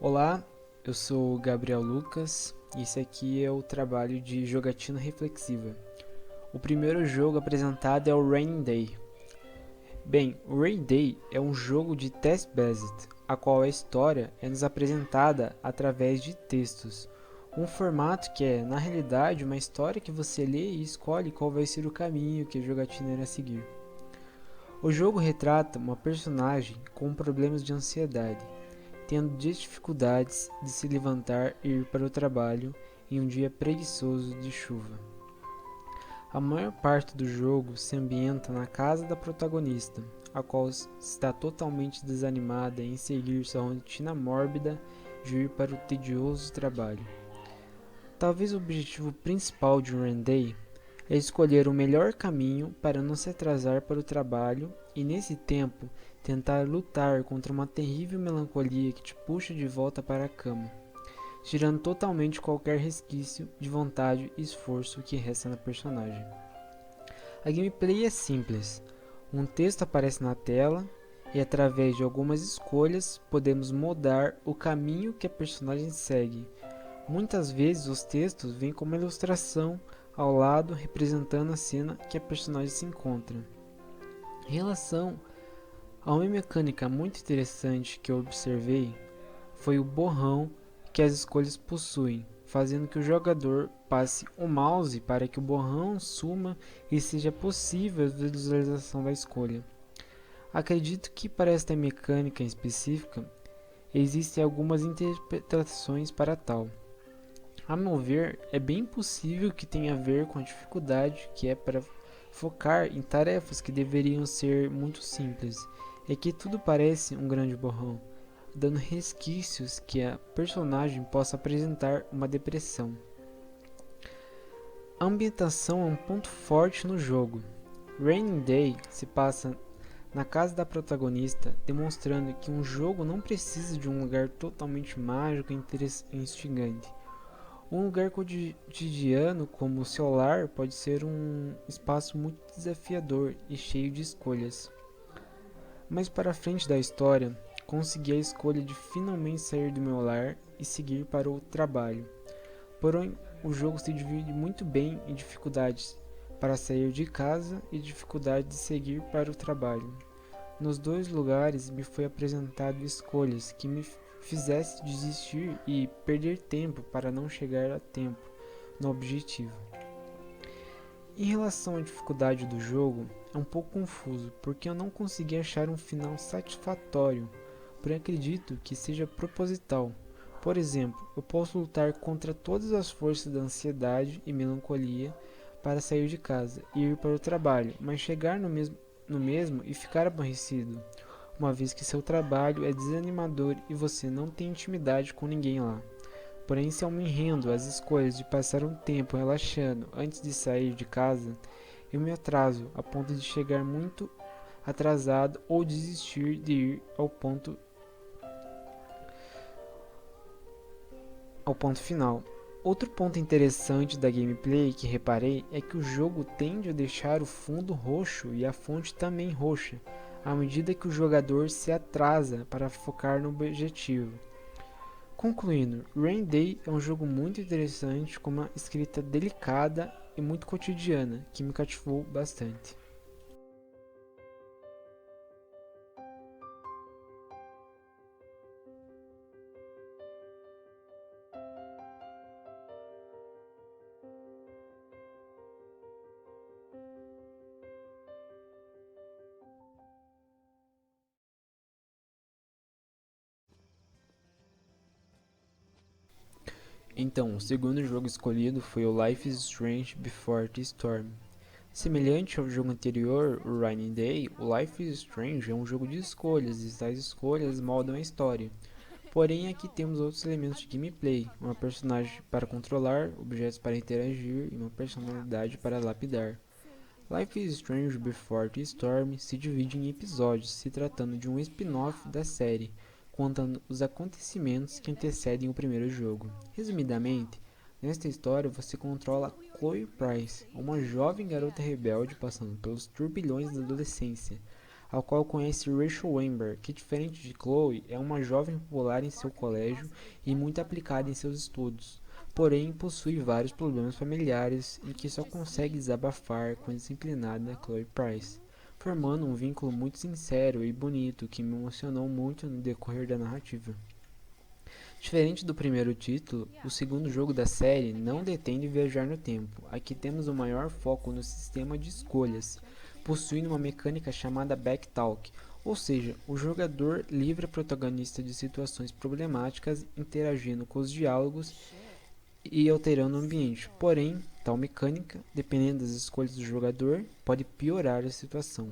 Olá, eu sou o Gabriel Lucas e esse aqui é o trabalho de jogatina reflexiva. O primeiro jogo apresentado é o Rainy Day. Bem, o Rainy Day é um jogo de text-based, a qual a história é nos apresentada através de textos. Um formato que é, na realidade, uma história que você lê e escolhe qual vai ser o caminho que a jogatina irá seguir. O jogo retrata uma personagem com problemas de ansiedade tendo dificuldades de se levantar e ir para o trabalho em um dia preguiçoso de chuva. A maior parte do jogo se ambienta na casa da protagonista, a qual está totalmente desanimada em seguir sua rotina mórbida de ir para o tedioso trabalho. Talvez o objetivo principal de um Day é escolher o melhor caminho para não se atrasar para o trabalho e, nesse tempo, tentar lutar contra uma terrível melancolia que te puxa de volta para a cama, tirando totalmente qualquer resquício de vontade e esforço que resta na personagem. A gameplay é simples. Um texto aparece na tela e, através de algumas escolhas, podemos mudar o caminho que a personagem segue. Muitas vezes os textos vêm como ilustração ao lado representando a cena que a personagem se encontra. Em relação a uma mecânica muito interessante que eu observei foi o borrão que as escolhas possuem, fazendo que o jogador passe o mouse para que o borrão suma e seja possível a visualização da escolha. Acredito que para esta mecânica em específica existem algumas interpretações para tal. A meu ver, é bem possível que tenha a ver com a dificuldade que é para focar em tarefas que deveriam ser muito simples, e que tudo parece um grande borrão, dando resquícios que a personagem possa apresentar uma depressão. A ambientação é um ponto forte no jogo. Rainy Day se passa na casa da protagonista, demonstrando que um jogo não precisa de um lugar totalmente mágico e instigante. Um lugar cotidiano como o seu lar pode ser um espaço muito desafiador e cheio de escolhas. Mais para frente da história, consegui a escolha de finalmente sair do meu lar e seguir para o trabalho. Porém, o jogo se divide muito bem em dificuldades para sair de casa e dificuldade de seguir para o trabalho. Nos dois lugares me foi apresentado escolhas que me fizesse desistir e perder tempo para não chegar a tempo no objetivo. Em relação à dificuldade do jogo, é um pouco confuso, porque eu não consegui achar um final satisfatório, porém acredito que seja proposital. Por exemplo, eu posso lutar contra todas as forças da ansiedade e melancolia para sair de casa e ir para o trabalho, mas chegar no mesmo e ficar aborrecido, uma vez que seu trabalho é desanimador e você não tem intimidade com ninguém lá. Porém, se eu me rendo às escolhas de passar um tempo relaxando antes de sair de casa, eu me atraso a ponto de chegar muito atrasado ou desistir de ir ao ponto final. Outro ponto interessante da gameplay que reparei é que o jogo tende a deixar o fundo roxo e a fonte também roxa, à medida que o jogador se atrasa para focar no objetivo. Concluindo, Rain Day é um jogo muito interessante com uma escrita delicada e muito cotidiana, que me cativou bastante. Então, o segundo jogo escolhido foi o Life is Strange Before the Storm. Semelhante ao jogo anterior, o Rainy Day, o Life is Strange é um jogo de escolhas e tais escolhas moldam a história. Porém, aqui temos outros elementos de gameplay, uma personagem para controlar, objetos para interagir e uma personalidade para lapidar. Life is Strange Before the Storm se divide em episódios, se tratando de um spin-off da série, contando os acontecimentos que antecedem o primeiro jogo. Resumidamente, nesta história você controla Chloe Price, uma jovem garota rebelde passando pelos turbilhões da adolescência, ao qual conhece Rachel Amber, que diferente de Chloe, é uma jovem popular em seu colégio e muito aplicada em seus estudos, porém possui vários problemas familiares e que só consegue desabafar com a disciplinada Chloe Price, formando um vínculo muito sincero e bonito que me emocionou muito no decorrer da narrativa. Diferente do primeiro título, o segundo jogo da série não detém de viajar no tempo. Aqui temos o maior foco no sistema de escolhas, possuindo uma mecânica chamada Backtalk, ou seja, o jogador livra o protagonista de situações problemáticas interagindo com os diálogos e alterando o ambiente. Porém, tal mecânica, dependendo das escolhas do jogador, pode piorar a situação.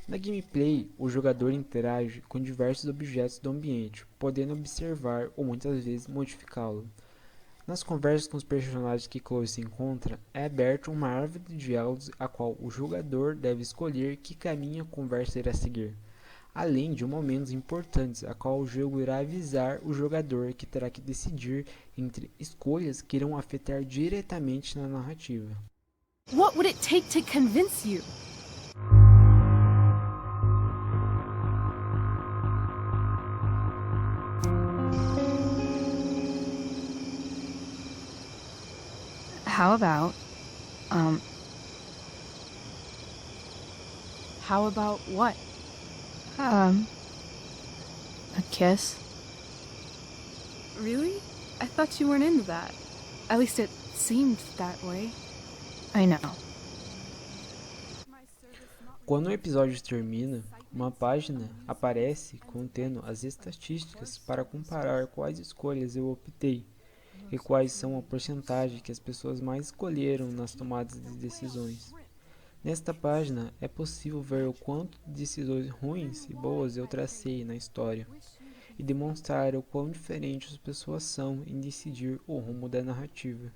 Na gameplay, o jogador interage com diversos objetos do ambiente, podendo observar ou muitas vezes modificá-lo. Nas conversas com os personagens que Chloe se encontra, é aberta uma árvore de diálogos a qual o jogador deve escolher que caminho a conversa irá seguir, além de momentos importantes a qual o jogo irá avisar o jogador que terá que decidir entre escolhas que irão afetar diretamente na narrativa. What would it take to convince you? How about, How about what? A kiss. Really? I thought you weren't into that. At least it seemed that way. I know. Quando o episódio termina, uma página aparece contendo as estatísticas para comparar quais escolhas eu optei e quais são a porcentagem que as pessoas mais escolheram nas tomadas de decisões. Nesta página é possível ver o quanto de decisões ruins e boas eu tracei na história e demonstrar o quão diferentes as pessoas são em decidir o rumo da narrativa.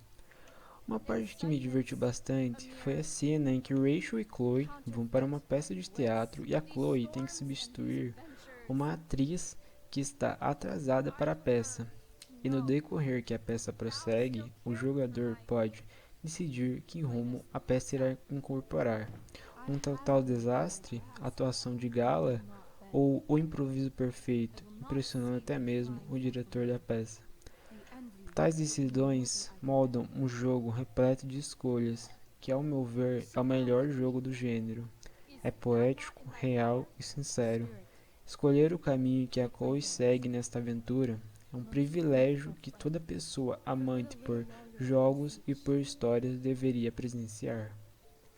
Uma parte que me divertiu bastante foi a cena em que Rachel e Chloe vão para uma peça de teatro e a Chloe tem que substituir uma atriz que está atrasada para a peça. E no decorrer que a peça prossegue, o jogador pode decidir que rumo a peça irá incorporar. Um total desastre, atuação de gala ou o improviso perfeito, impressionando até mesmo o diretor da peça. Tais decisões moldam um jogo repleto de escolhas, que ao meu ver é o melhor jogo do gênero. É poético, real e sincero. Escolher o caminho que a Chloe segue nesta aventura é um privilégio que toda pessoa amante por jogos e por histórias deveria presenciar.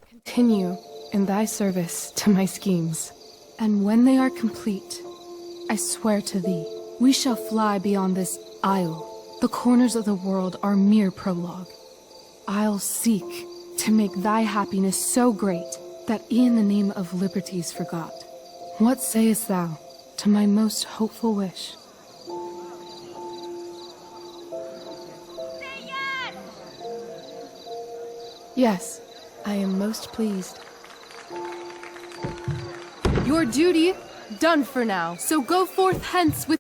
Continue in thy service to my schemes, and when they are complete, I swear to thee, we shall fly beyond this isle. The corners of the world are mere prologue. I'll seek to make thy happiness so great that e'en the name of liberty's forgot. What sayest thou to my most hopeful wish? Say yes! Yes, I am most pleased. Your duty done for now, so go forth hence with